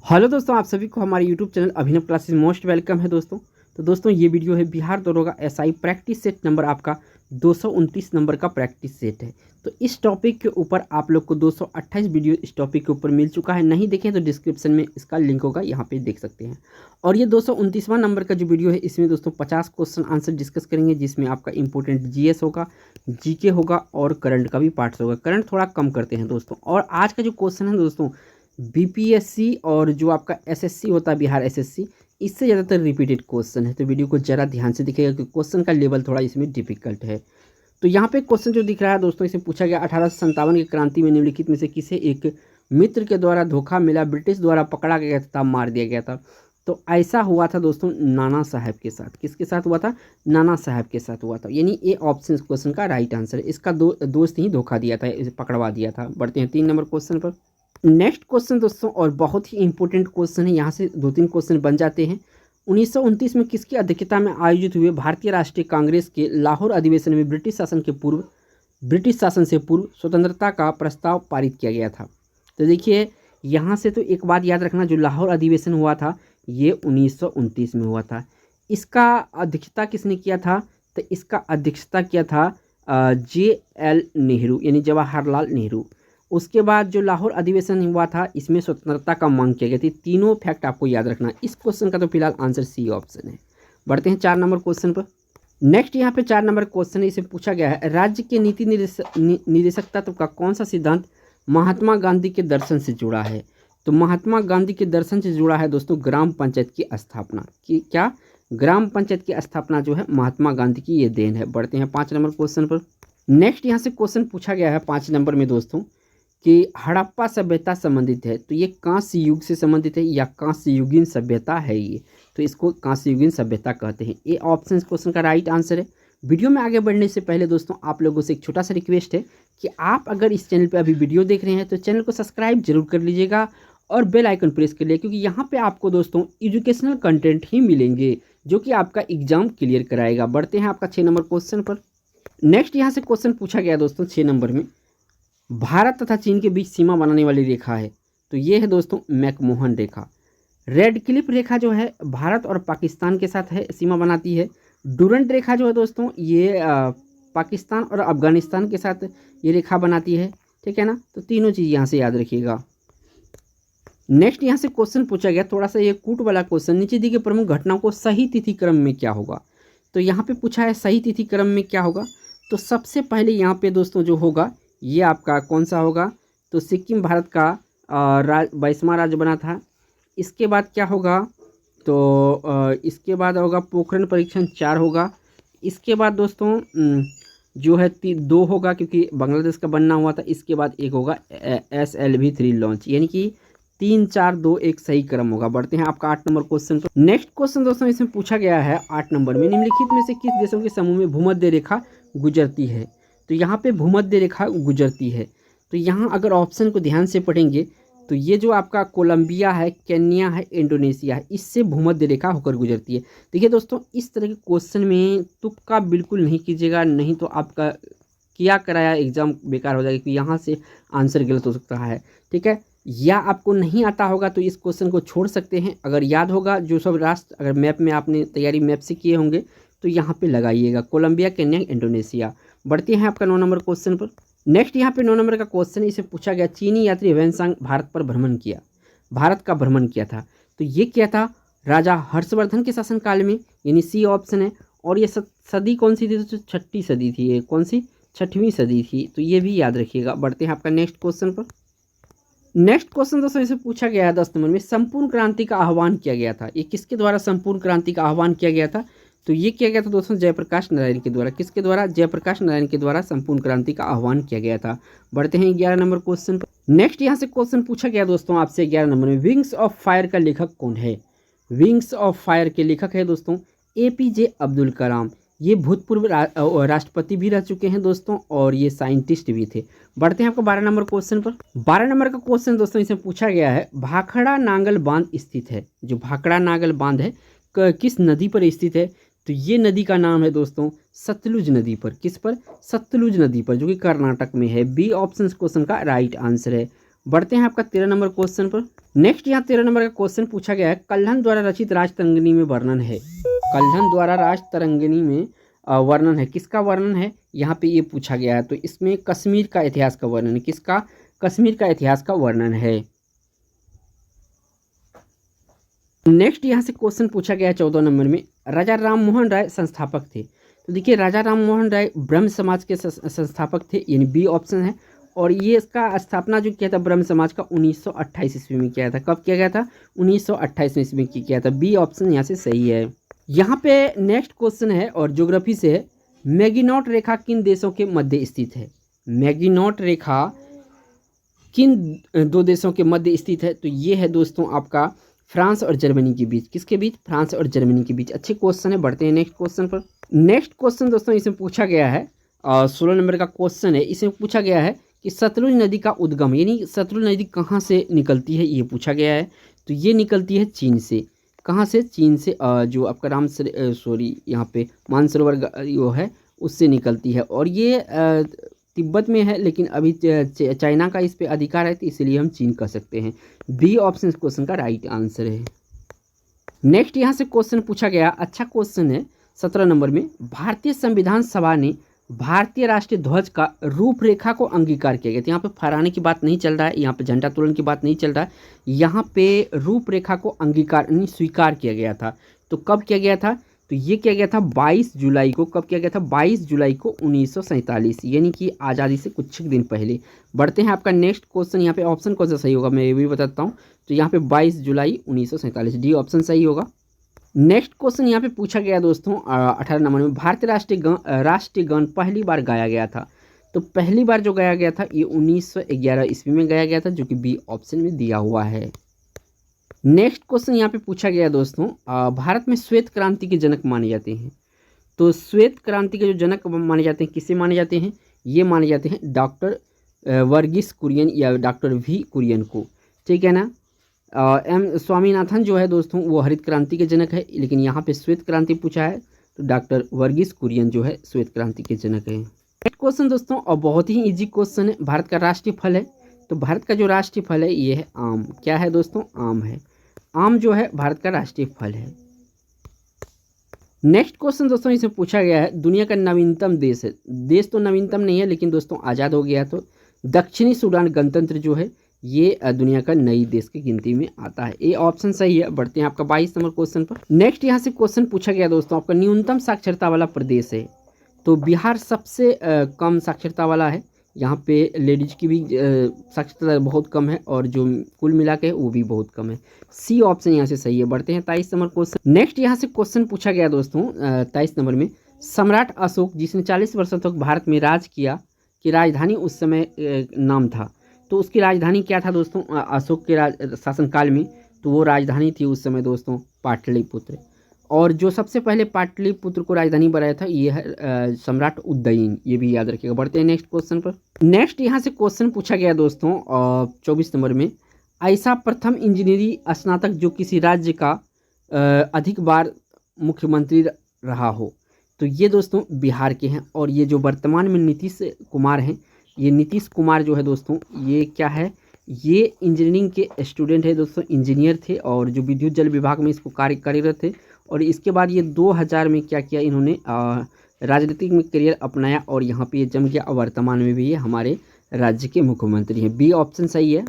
Hello दोस्तों, आप सभी को हमारे यूट्यूब चैनल अभिनव क्लासेस मोस्ट वेलकम है दोस्तों। तो दोस्तों ये वीडियो है बिहार दरोगा एसआई प्रैक्टिस सेट नंबर आपका 229 नंबर का प्रैक्टिस सेट है। तो इस टॉपिक के ऊपर आप लोग को 228 वीडियो इस टॉपिक के ऊपर मिल चुका है। नहीं देखें तो डिस्क्रिप्शन में इसका लिंक होगा, यहाँ पे देख सकते हैं। और ये 229वां नंबर का जो वीडियो है इसमें दोस्तों 50 क्वेश्चन आंसर डिस्कस करेंगे, जिसमें आपका इंपॉर्टेंट जीएस होगा, जीके होगा और करंट का भी पार्ट्स होगा। करंट थोड़ा कम करते हैं दोस्तों। और आज का जो क्वेश्चन है दोस्तों बीपीएससी और जो आपका एसएससी होता है बिहार एसएससी, इससे ज़्यादातर रिपीटेड क्वेश्चन है। तो वीडियो को ज़रा ध्यान से दिखेगा क्योंकि क्वेश्चन का लेवल थोड़ा इसमें डिफिकल्ट है। तो यहाँ पे क्वेश्चन जो दिख रहा है दोस्तों, इसमें पूछा गया 1857 की क्रांति में निम्नलिखित में से किसे एक मित्र के द्वारा धोखा मिला, ब्रिटिश द्वारा पकड़ा गया तथा मार दिया गया था। तो ऐसा हुआ था दोस्तों नाना साहब के साथ। किसके साथ हुआ था? नाना साहब के साथ हुआ था। यानी ए ऑप्शन क्वेश्चन का राइट आंसर है। इसका दोस्त ही धोखा दिया था, इसे पकड़वा दिया था। बढ़ते हैं 3 नंबर क्वेश्चन पर। नेक्स्ट क्वेश्चन दोस्तों और बहुत ही इंपॉर्टेंट क्वेश्चन है, यहाँ से 2-3 क्वेश्चन बन जाते हैं। 1929 में किसकी अध्यक्षता में आयोजित हुए भारतीय राष्ट्रीय कांग्रेस के लाहौर अधिवेशन में ब्रिटिश शासन से पूर्व स्वतंत्रता का प्रस्ताव पारित किया गया था? तो देखिए यहाँ से तो एक बात याद रखना, जो लाहौर अधिवेशन हुआ था ये 1929 में हुआ था। इसका अध्यक्षता किसने किया था? तो इसका अध्यक्षता किया था JL नेहरू, यानी जवाहरलाल नेहरू। उसके बाद जो लाहौर अधिवेशन हुआ था इसमें स्वतंत्रता का मांग किया गया थी। तीनों फैक्ट आपको याद रखना। इस क्वेश्चन का तो फिलहाल आंसर सी ऑप्शन है। बढ़ते हैं 4 नंबर क्वेश्चन पर। नेक्स्ट यहाँ पे 4 नंबर क्वेश्चन है, इसे पूछा गया है राज्य के नीति निर्देशक तत्व का कौन सा सिद्धांत महात्मा गांधी के दर्शन से जुड़ा है? तो महात्मा गांधी के दर्शन से जुड़ा है दोस्तों ग्राम पंचायत की स्थापना की। क्या? ग्राम पंचायत की स्थापना जो है महात्मा गांधी की ये देन है। बढ़ते हैं 5 नंबर क्वेश्चन पर। नेक्स्ट यहाँ से क्वेश्चन पूछा गया है 5 नंबर में दोस्तों कि हड़प्पा सभ्यता संबंधित है, तो ये कांस्य युग से संबंधित है या कांस्य युगीन सभ्यता है ये? तो इसको कांस्य युगीन सभ्यता कहते हैं। ये ऑप्शन क्वेश्चन का राइट आंसर है। वीडियो में आगे बढ़ने से पहले दोस्तों आप लोगों से एक छोटा सा रिक्वेस्ट है कि आप अगर इस चैनल पर अभी वीडियो देख रहे हैं तो चैनल को सब्सक्राइब जरूर कर लीजिएगा और बेल आइकन प्रेस कर लिए, क्योंकि यहाँ पे आपको दोस्तों एजुकेशनल कंटेंट ही मिलेंगे जो कि आपका एग्जाम क्लियर कराएगा। बढ़ते हैं आपका 6 नंबर क्वेश्चन पर। नेक्स्ट यहाँ से क्वेश्चन पूछा गया दोस्तों 6 नंबर में, भारत तथा चीन के बीच सीमा बनाने वाली रेखा है, तो ये है दोस्तों मैकमोहन रेखा। रेड क्लिफ रेखा जो है भारत और पाकिस्तान के साथ है, सीमा बनाती है। डूरंट रेखा जो है दोस्तों ये पाकिस्तान और अफगानिस्तान के साथ ये रेखा बनाती है। ठीक है ना? तो तीनों चीज़ यहाँ से याद रखिएगा। नेक्स्ट यहाँ से क्वेश्चन पूछा गया थोड़ा सा ये कूट वाला क्वेश्चन, नीचे दी गई प्रमुख घटनाओं को सही तिथि क्रम में क्या होगा? तो यहाँ पे पूछा है सही तिथि क्रम में क्या होगा। तो सबसे पहले यहाँ पे दोस्तों जो होगा ये आपका कौन सा होगा? तो सिक्किम भारत का 22वां राज्य बना था। इसके बाद क्या होगा? तो इसके बाद होगा पोखरण परीक्षण 4 होगा। इसके बाद दोस्तों जो है 2 होगा क्योंकि बांग्लादेश का बनना हुआ था। इसके बाद एक होगा SLV3 लॉन्च, यानी कि 3 4 2 1 सही क्रम होगा। बढ़ते हैं आपका 8 नंबर क्वेश्चन पर। नेक्स्ट क्वेश्चन दोस्तों इसमें पूछा गया है 8 नंबर में, निम्नलिखित में से किस देशों के समूह में भूमध्य रेखा गुजरती है? तो यहाँ पे भूमध्य रेखा गुजरती है। तो यहाँ अगर ऑप्शन को ध्यान से पढ़ेंगे तो ये जो आपका कोलंबिया है, केन्या है, इंडोनेशिया है, इससे भूमध्य रेखा होकर गुजरती है। देखिए दोस्तों इस तरह के क्वेश्चन में तुक्का बिल्कुल नहीं कीजिएगा, नहीं तो आपका किया कराया एग्जाम बेकार हो जाएगा, क्योंकि यहाँ से आंसर गलत हो सकता है। ठीक है? या आपको नहीं आता होगा तो इस क्वेश्चन को छोड़ सकते हैं। अगर याद होगा जो सब राष्ट्र, अगर मैप में आपने तैयारी मैप से किए होंगे तो यहाँ पे लगाइएगा कोलंबिया, केन्या, इंडोनेशिया। बढ़ते हैं आपका 9 नंबर क्वेश्चन पर। नेक्स्ट यहाँ पे 9 नंबर का क्वेश्चन इसे पूछा गया, चीनी यात्री ह्वेनसांग भारत का भ्रमण किया था, तो ये क्या था? राजा हर्षवर्धन के शासनकाल में, यानी सी ऑप्शन है। और ये सदी कौन सी थी? तो 6ठी सदी थी। ये कौन सी? 6वीं सदी थी। तो ये भी याद रखिएगा। बढ़ते हैं आपका नेक्स्ट क्वेश्चन पर। नेक्स्ट क्वेश्चन दोस्तों इसे पूछा गया है 10 नंबर में, संपूर्ण क्रांति का आह्वान किया गया था, ये किसके द्वारा संपूर्ण क्रांति का आह्वान किया गया था? तो ये किया गया था दोस्तों जयप्रकाश नारायण के द्वारा। किसके द्वारा? जयप्रकाश नारायण के द्वारा संपूर्ण क्रांति का आह्वान किया गया था। बढ़ते हैं 11 नंबर क्वेश्चन पर। नेक्स्ट यहाँ से क्वेश्चन पूछा गया दोस्तों आपसे 11 नंबर में, विंग्स ऑफ फायर का लेखक कौन है? विंग्स ऑफ फायर के लेखक है दोस्तों APJ अब्दुल कलाम। ये भूतपूर्व राष्ट्रपति भी रह चुके हैं दोस्तों और ये साइंटिस्ट भी थे। बढ़ते हैं आपको 12 नंबर क्वेश्चन पर। 12 नंबर का क्वेश्चन दोस्तों इसमें पूछा गया है, भाखड़ा नांगल बांध स्थित है, जो भाखड़ा नांगल बांध है किस नदी पर स्थित है? तो ये नदी का नाम है दोस्तों सतलुज नदी पर। किस पर? सतलुज नदी पर, जो कि कर्नाटक में है। बी ऑप्शन क्वेश्चन का राइट आंसर है। बढ़ते हैं आपका 13 नंबर क्वेश्चन पर। नेक्स्ट यहाँ 13 नंबर का क्वेश्चन पूछा गया है, कल्हन द्वारा रचित राजतरंगिणी में वर्णन है। कल्हन द्वारा राजतरंगिणी में वर्णन है, किसका वर्णन है यहाँ पे ये पूछा गया है। तो इसमें कश्मीर का इतिहास का वर्णन है, किसका, कश्मीर का इतिहास का वर्णन है। नेक्स्ट यहाँ से क्वेश्चन पूछा गया है 14 नंबर में, राजा राम मोहन राय संस्थापक थे। तो देखिए राजा राम मोहन राय ब्रह्म समाज के संस्थापक थे, यानी बी ऑप्शन है। और ये इसका स्थापना जो किया था ब्रह्म समाज का 1928 ईस्वी में किया था। कब किया गया था, 1928 ईस्वी में किया था। बी ऑप्शन यहाँ से सही है। यहाँ पे नेक्स्ट क्वेश्चन है और ज्योग्राफी से है, मैगिनॉट रेखा किन देशों के मध्य स्थित है। मैगिनॉट रेखा किन दो देशों के मध्य स्थित है। तो ये है दोस्तों आपका फ्रांस और जर्मनी के बीच। किसके बीच, फ्रांस और जर्मनी के बीच। अच्छे क्वेश्चन है, बढ़ते हैं नेक्स्ट क्वेश्चन पर। नेक्स्ट क्वेश्चन दोस्तों इसमें पूछा गया है 16 नंबर का क्वेश्चन है। इसमें पूछा गया है कि सतलुज नदी का उद्गम, यानी सतलुज नदी कहाँ से निकलती है, ये पूछा गया है। तो ये निकलती है चीन से। कहाँ से, चीन से। जो आपका यहाँ पे मानसरोवर जो है उससे निकलती है। और ये तिब्बत में है, लेकिन अभी चाइना का इस पे अधिकार है, तो इसलिए हम चीन कह सकते हैं। बी ऑप्शन इस क्वेश्चन का राइट आंसर है। नेक्स्ट यहाँ से क्वेश्चन पूछा गया, अच्छा क्वेश्चन है 17 नंबर में, भारतीय संविधान सभा ने भारतीय राष्ट्रीय ध्वज का रूपरेखा को अंगीकार किया गया। तो यहाँ पे फहराने की बात नहीं चल रहा है, यहाँ पे झंडा तोलन की बात नहीं चल रहा है, यहाँ पे रूपरेखा को अंगीकार यानी स्वीकार किया गया था। तो कब किया गया था, तो ये किया गया था 22 जुलाई को। कब किया गया था, 22 जुलाई को 1947, यानी कि आज़ादी से कुछ दिन पहले। बढ़ते हैं आपका नेक्स्ट क्वेश्चन। यहाँ पे ऑप्शन कौन सा सही होगा मैं ये भी बताता हूँ। तो यहाँ पे 22 जुलाई 1947, डी ऑप्शन सही होगा। नेक्स्ट क्वेश्चन यहाँ पे पूछा गया दोस्तों 18 नंबर में, भारतीय राष्ट्रीय गान पहली बार गाया गया था। तो पहली बार जो गाया गया था ये 1911 ईस्वी में गाया गया था, जो कि बी ऑप्शन में दिया हुआ है। नेक्स्ट क्वेश्चन यहाँ पे पूछा गया दोस्तों, भारत में श्वेत क्रांति के जनक माने जाते हैं। तो श्वेत क्रांति के जो जनक माने जाते हैं, किसे माने जाते हैं, ये माने जाते हैं डॉक्टर वर्गीस कुरियन या डॉक्टर वी कुरियन को। ठीक है ना। एम स्वामीनाथन जो है दोस्तों वो हरित क्रांति के जनक है, लेकिन यहाँ पे श्वेत क्रांति पूछा है, तो डॉक्टर वर्गीस कुरियन जो है श्वेत क्रांति के जनक है। नेक्स्ट क्वेश्चन दोस्तों और बहुत ही इजी क्वेश्चन है, भारत का राष्ट्रीय फल है। तो भारत का जो राष्ट्रीय फल है ये है आम। क्या है दोस्तों, आम है। आम जो है भारत का राष्ट्रीय फल है। नेक्स्ट क्वेश्चन दोस्तों इसमें पूछा गया है, दुनिया का नवीनतम देश है। देश तो नवीनतम नहीं है, लेकिन दोस्तों आज़ाद हो गया। तो दक्षिणी सूडान गणतंत्र जो है ये दुनिया का नई देश की गिनती में आता है। ये ऑप्शन सही है। बढ़ते हैं आपका 22 नंबर क्वेश्चन पर। नेक्स्ट यहाँ से क्वेश्चन पूछा गया दोस्तों, आपका न्यूनतम साक्षरता वाला प्रदेश है। तो बिहार सबसे कम साक्षरता वाला है। यहाँ पे लेडीज की भी साक्षरता बहुत कम है, और जो कुल मिला के वो भी बहुत कम है। सी ऑप्शन यहाँ से सही है। बढ़ते हैं 23 नंबर क्वेश्चन। नेक्स्ट यहाँ से क्वेश्चन पूछा गया दोस्तों 23 नंबर में, सम्राट अशोक जिसने 40 वर्षों तक भारत में राज किया की राजधानी उस समय नाम था। तो उसकी राजधानी क्या था दोस्तों अशोक के शासनकाल में, तो वो राजधानी थी उस समय दोस्तों पाटलिपुत्र। और जो सबसे पहले पाटलिपुत्र को राजधानी बनाया था ये है सम्राट उदयन, ये भी याद रखिएगा। बढ़ते हैं नेक्स्ट क्वेश्चन पर। नेक्स्ट यहाँ से क्वेश्चन पूछा गया दोस्तों 24 नंबर में, ऐसा प्रथम इंजीनियरिंग स्नातक जो किसी राज्य का अधिक बार मुख्यमंत्री रहा हो। तो ये दोस्तों बिहार के हैं। और ये जो वर्तमान में नीतीश कुमार हैं, ये नीतीश कुमार जो है दोस्तों ये क्या है, ये इंजीनियरिंग के स्टूडेंट है दोस्तों, इंजीनियर थे, और जो विद्युत जल विभाग में इसको कार्यरत थे। और इसके बाद ये 2000 में क्या किया, इन्होंने राजनीतिक में करियर अपनाया, और यहाँ पे ये जम गया। वर्तमान में भी ये हमारे राज्य के मुख्यमंत्री हैं। बी ऑप्शन सही है।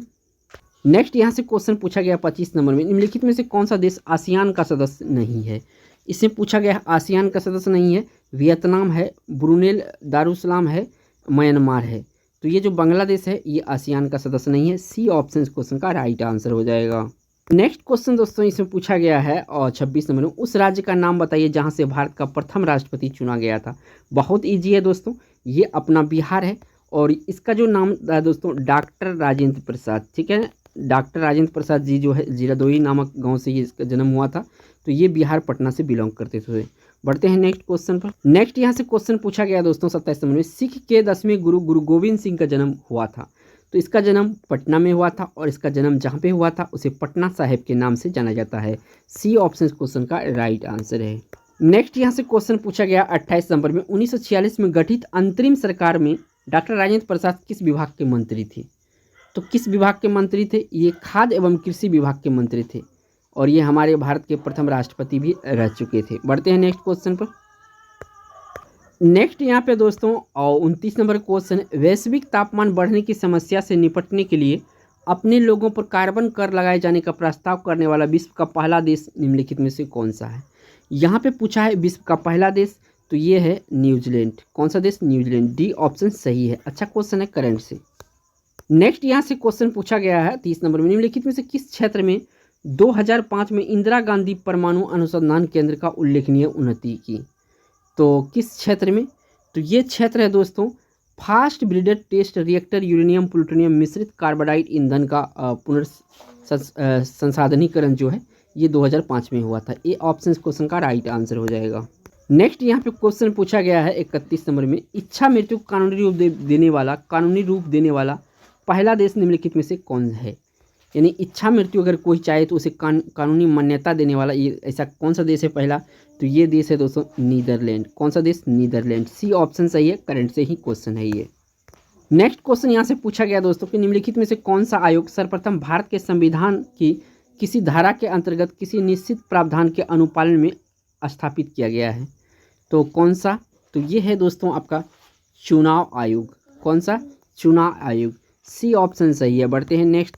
नेक्स्ट यहाँ से क्वेश्चन पूछा गया 25 नंबर में, निम्नलिखित में से कौन सा देश आसियान का सदस्य नहीं है। इसमें पूछा गया आसियान का सदस्य नहीं है, वियतनाम है, ब्रुनेई दारुसलाम है, म्यांमार है। तो ये जो बांग्लादेश है ये आसियान का सदस्य नहीं है। सी ऑप्शन इस क्वेश्चन का राइट आंसर हो जाएगा। नेक्स्ट क्वेश्चन दोस्तों इसमें पूछा गया है और 26 नंबर में, उस राज्य का नाम बताइए जहां से भारत का प्रथम राष्ट्रपति चुना गया था। बहुत इजी है दोस्तों, ये अपना बिहार है। और इसका जो नाम दोस्तों डॉक्टर राजेंद्र प्रसाद, ठीक है, डॉक्टर राजेंद्र प्रसाद जी जो है जीरादोई नामक गाँव से ये इसका जन्म हुआ था। तो ये बिहार पटना से बिलोंग करते थे। बढ़ते हैं नेक्स्ट क्वेश्चन पर। नेक्स्ट यहाँ से क्वेश्चन पूछा गया दोस्तों 27 नंबर में, सिख के 10वें गुरु गोविंद सिंह का जन्म हुआ था। तो इसका जन्म पटना में हुआ था, और इसका जन्म जहाँ पे हुआ था उसे पटना साहिब के नाम से जाना जाता है। सी ऑप्शन क्वेश्चन का राइट आंसर है। नेक्स्ट यहाँ से क्वेश्चन पूछा गया 28 नंबर में, 1946 में गठित अंतरिम सरकार में डॉक्टर राजेंद्र प्रसाद किस विभाग के मंत्री थे। तो किस विभाग के मंत्री थे? ये खाद्य एवं कृषि विभाग के मंत्री थे और ये हमारे भारत के प्रथम राष्ट्रपति भी रह चुके थे। बढ़ते हैं नेक्स्ट क्वेश्चन पर। नेक्स्ट यहाँ पे दोस्तों 29 नंबर क्वेश्चन है, वैश्विक तापमान बढ़ने की समस्या से निपटने के लिए अपने लोगों पर कार्बन कर लगाए जाने का प्रस्ताव करने वाला विश्व का पहला देश निम्नलिखित में से कौन सा है? यहाँ पे पूछा है विश्व का पहला देश, तो ये है न्यूजीलैंड। कौन सा देश? न्यूजीलैंड। डी ऑप्शन सही है। अच्छा क्वेश्चन है करंट से। नेक्स्ट यहाँ से क्वेश्चन पूछा गया है 30 नंबर में, निम्नलिखित में से किस क्षेत्र में 2005 में इंदिरा गांधी परमाणु अनुसंधान केंद्र का उल्लेखनीय उन्नति की? तो किस क्षेत्र में? तो ये क्षेत्र है दोस्तों fast breeder test reactor uranium plutonium मिश्रित कार्बाइड ईंधन का संसाधनीकरण जो है ये 2005 में हुआ था। ये ऑप्शन क्वेश्चन का राइट आंसर हो जाएगा। नेक्स्ट यहाँ पे क्वेश्चन पूछा गया है 31 नंबर में, इच्छा मृत्यु कानूनी रूप देने वाला पहला देश निम्नलिखित में से कौन है? यानी इच्छा मृत्यु अगर कोई चाहे तो उसे कानूनी मान्यता देने वाला ये ऐसा कौन सा देश है पहला? तो ये देश है दोस्तों नीदरलैंड। कौन सा देश? नीदरलैंड। सी ऑप्शन सही है, करंट से ही क्वेश्चन है ये। नेक्स्ट क्वेश्चन यहाँ से पूछा गया दोस्तों कि निम्नलिखित में से कौन सा आयोग सर्वप्रथम भारत के संविधान की किसी धारा के अंतर्गत किसी निश्चित प्रावधान के अनुपालन में स्थापित किया गया है? तो कौन सा? तो ये है दोस्तों आपका चुनाव आयोग। कौन सा? चुनाव आयोग। सी ऑप्शन सही है। बढ़ते हैं नेक्स्ट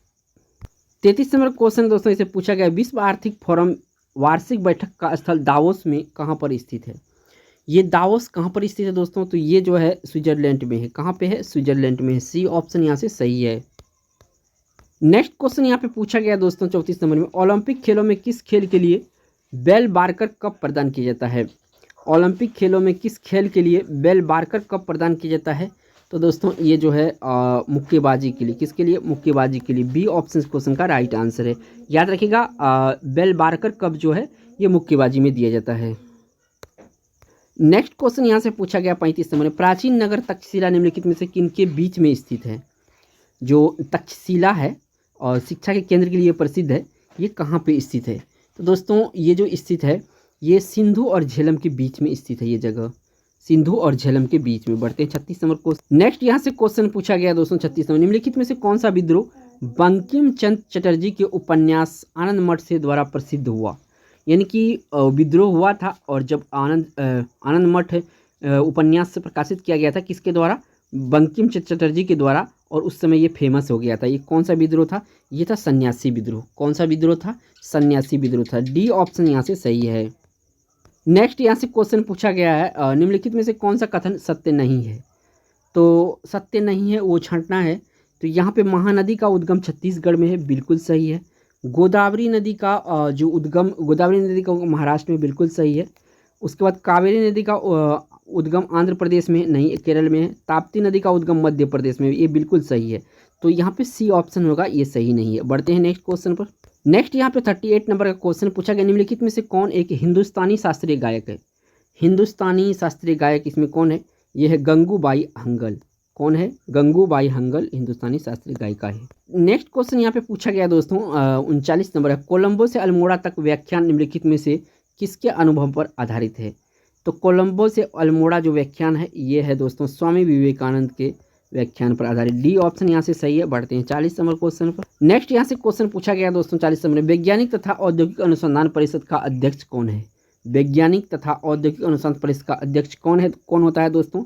33 नंबर क्वेश्चन दोस्तों इसे पूछा गया, विश्व आर्थिक फोरम वार्षिक बैठक का स्थल दावोस में कहाँ पर स्थित है? ये दावोस कहाँ पर स्थित है दोस्तों? तो ये जो है स्विट्जरलैंड में है। कहाँ पे है? स्विट्जरलैंड में है। सी ऑप्शन यहाँ से सही है। नेक्स्ट क्वेश्चन यहाँ पे पूछा गया दोस्तों 34 नंबर में, ओलंपिक खेलों में किस खेल के लिए बेल बार्कर कप प्रदान किया जाता है? ओलंपिक खेलों में किस खेल के लिए बेल बार्कर कप प्रदान किया जाता है? तो दोस्तों ये जो है मुक्केबाजी के लिए। किसके लिए? मुक्केबाजी के लिए। बी ऑप्शन क्वेश्चन का राइट आंसर है। याद रखिएगा बेल बार्कर कप जो है ये मुक्केबाजी में दिया जाता है। नेक्स्ट क्वेश्चन यहाँ से पूछा गया 35 नंबर में, प्राचीन नगर तक्षशिला निम्नलिखित में से किनके बीच में स्थित है? जो तक्षशिला है और शिक्षा के केंद्र के लिए प्रसिद्ध है, ये कहाँ पे स्थित है? तो दोस्तों ये जो स्थित है ये सिंधु और झेलम के बीच में स्थित है। ये जगह सिंधु और झेलम के बीच में। बढ़ते हैं 36 नंबर क्वेश्चन। नेक्स्ट यहाँ से क्वेश्चन पूछा गया दोस्तों 36 नंबर, निम्नलिखित में से कौन सा विद्रोह बंकिम चंद्र चटर्जी के उपन्यास आनंद मठ से द्वारा प्रसिद्ध हुआ? यानी कि विद्रोह हुआ था और जब आनंद मठ उपन्यास से प्रकाशित किया गया था, किसके द्वारा? बंकिम चंद्र चटर्जी के द्वारा, और उस समय ये फेमस हो गया था। ये कौन सा विद्रोह था? ये था सन्यासी विद्रोह। कौन सा विद्रोह था? सन्यासी विद्रोह था। डी ऑप्शन यहाँ से सही है। नेक्स्ट यहाँ से क्वेश्चन पूछा गया है, निम्नलिखित में से कौन सा कथन सत्य नहीं है? तो सत्य नहीं है वो छांटना है। तो यहाँ पे महानदी का उद्गम छत्तीसगढ़ में है, बिल्कुल सही है। गोदावरी नदी का गोदावरी नदी का महाराष्ट्र में, बिल्कुल सही है। उसके बाद कावेरी नदी का उद्गम आंध्र प्रदेश में नहीं, केरल में है। ताप्ती नदी का उद्गम मध्य प्रदेश में, ये बिल्कुल सही है। तो यहाँ पे सी ऑप्शन होगा, ये सही नहीं है। बढ़ते हैं नेक्स्ट क्वेश्चन पर। नेक्स्ट यहाँ पे 38 नंबर का क्वेश्चन पूछा गया, निम्नलिखित में से कौन एक हिंदुस्तानी शास्त्रीय गायक है? हिंदुस्तानी शास्त्रीय गायक इसमें कौन है? ये है गंगूबाई हंगल। कौन है? गंगूबाई हंगल हिंदुस्तानी शास्त्रीय गायिका है। नेक्स्ट क्वेश्चन यहाँ पे पूछा गया दोस्तों 39 नंबर है, कोलंबो से अल्मोड़ा तक व्याख्यान निम्नलिखित में से किसके अनुभव पर आधारित है? तो कोलंबो से अल्मोड़ा जो व्याख्यान है ये है दोस्तों स्वामी विवेकानंद के व्याख्यान पर आधारित। डी ऑप्शन यहाँ से सही है। बढ़ते हैं 40 नंबर क्वेश्चन पर। नेक्स्ट यहाँ से क्वेश्चन पूछा गया दोस्तों 40 नंबर में, वैज्ञानिक तथा औद्योगिक अनुसंधान परिषद का अध्यक्ष कौन है? वैज्ञानिक तथा औद्योगिक अनुसंधान परिषद का अध्यक्ष कौन है? कौन होता है दोस्तों?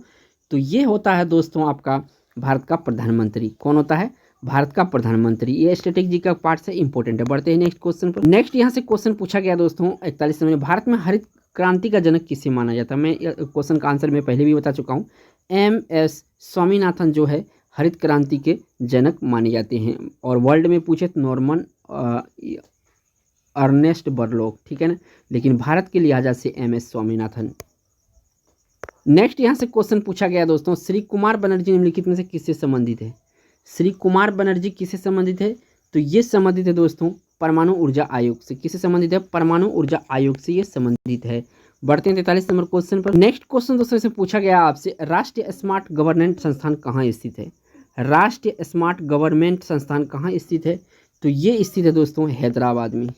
तो ये होता है दोस्तों आपका भारत का प्रधानमंत्री। कौन होता है? भारत का प्रधानमंत्री। ये स्ट्रेटेजी का पार्ट से इंपॉर्टेंट है। बढ़ते हैं नेक्स्ट क्वेश्चन पर। नेक्स्ट यहाँ से क्वेश्चन पूछा गया दोस्तों 41 नंबर में, भारत में हरित क्रांति का जनक किसे माना जाता है? मैं क्वेश्चन का आंसर मैं पहले भी बता चुका हूँ। MS स्वामीनाथन जो है हरित क्रांति के जनक माने जाते हैं, और वर्ल्ड में पूछे तो नॉर्मन अर्नेस्ट बरलॉग, ठीक है ना, लेकिन भारत के लिहाजा से MS स्वामीनाथन। नेक्स्ट यहाँ से क्वेश्चन पूछा गया दोस्तों, श्री कुमार बनर्जी निम्नलिखित में से किससे संबंधित है? श्री कुमार बनर्जी किससे संबंधित है? तो ये संबंधित है दोस्तों परमाणु ऊर्जा आयोग से। किससे संबंधित है? परमाणु ऊर्जा आयोग से ये संबंधित है। बढ़ते हैं 43 नंबर क्वेश्चन पर। नेक्स्ट क्वेश्चन दोस्तों से पूछा गया आपसे, राष्ट्रीय स्मार्ट गवर्नेंस संस्थान कहाँ स्थित है? राष्ट्रीय स्मार्ट गवर्नमेंट संस्थान कहाँ स्थित है? तो ये स्थित है दोस्तों हैदराबाद में।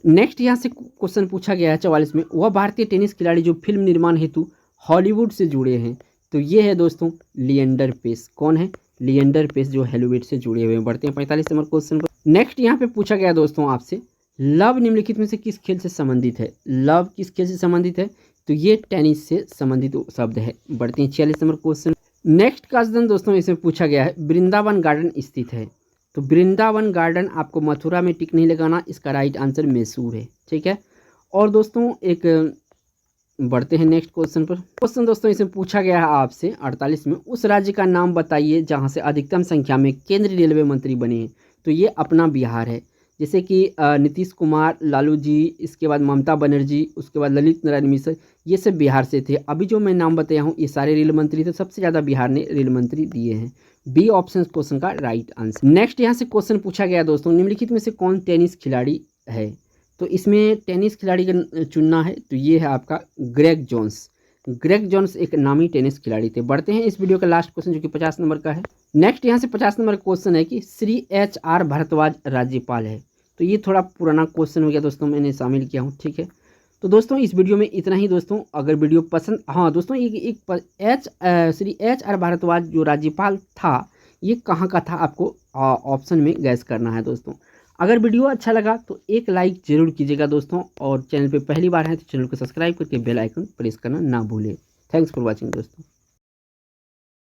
नेक्स्ट यहाँ से क्वेश्चन पूछा गया है 44 में, वह भारतीय टेनिस खिलाड़ी जो फिल्म निर्माण हेतु हॉलीवुड से जुड़े हैं, तो ये है दोस्तों लिएंडर पेस। कौन है? लिएंडर पेस जो हेलोवेट से जुड़े हुए हैं। बढ़ते हैं 45 नंबर क्वेश्चन पर। नेक्स्ट यहाँ पे पूछा गया दोस्तों आपसे, लव निम्नलिखित में से किस खेल से संबंधित है? लव किस खेल से संबंधित है? तो ये टेनिस से संबंधित शब्द है। बढ़ते हैं 46 नंबर क्वेश्चन। नेक्स्ट क्वेश्चन दोस्तों इसमें पूछा गया है, वृंदावन गार्डन स्थित है? तो वृंदावन गार्डन आपको मथुरा में टिक नहीं लगाना, इसका राइट आंसर मैसूर है। ठीक है। और दोस्तों एक बढ़ते हैं नेक्स्ट क्वेश्चन पर। क्वेश्चन दोस्तों इसमें पूछा गया है आपसे 48 में, उस राज्य का नाम बताइए जहां से अधिकतम संख्या में केंद्रीय रेलवे मंत्री बने हैं। तो ये अपना बिहार है। जैसे कि नीतीश कुमार, लालू जी, इसके बाद ममता बनर्जी, उसके बाद ललित नारायण मिश्र, ये सब बिहार से थे। अभी जो मैं नाम बताया हूँ ये सारे रेल मंत्री थे, सबसे ज़्यादा बिहार ने रेल मंत्री दिए हैं। बी ऑप्शन क्वेश्चन का राइट आंसर। नेक्स्ट यहाँ से क्वेश्चन पूछा गया दोस्तों, निम्नलिखित में से कौन टेनिस खिलाड़ी है? तो इसमें टेनिस खिलाड़ी का चुनना है, तो ये है आपका ग्रेग जोन्स। ग्रेग जोन्स एक नामी टेनिस खिलाड़ी थे। बढ़ते हैं इस वीडियो का लास्ट क्वेश्चन जो कि 50 नंबर का है। नेक्स्ट यहाँ से 50 नंबर क्वेश्चन है कि श्री HR भारद्वाज राज्यपाल है। तो ये थोड़ा पुराना क्वेश्चन हो गया दोस्तों, मैंने शामिल किया हूँ। ठीक है। तो दोस्तों इस वीडियो में इतना ही दोस्तों। अगर वीडियो पसंद, हाँ दोस्तों श्री HR भारद्वाज जो राज्यपाल था ये कहाँ का था, आपको ऑप्शन में गैस करना है दोस्तों। अगर वीडियो अच्छा लगा तो एक लाइक जरूर कीजिएगा दोस्तों, और चैनल पे पहली बार है तो चैनल को सब्सक्राइब करके बेल आइकन प्रेस करना ना भूलें। थैंक्स फॉर वॉचिंग दोस्तों।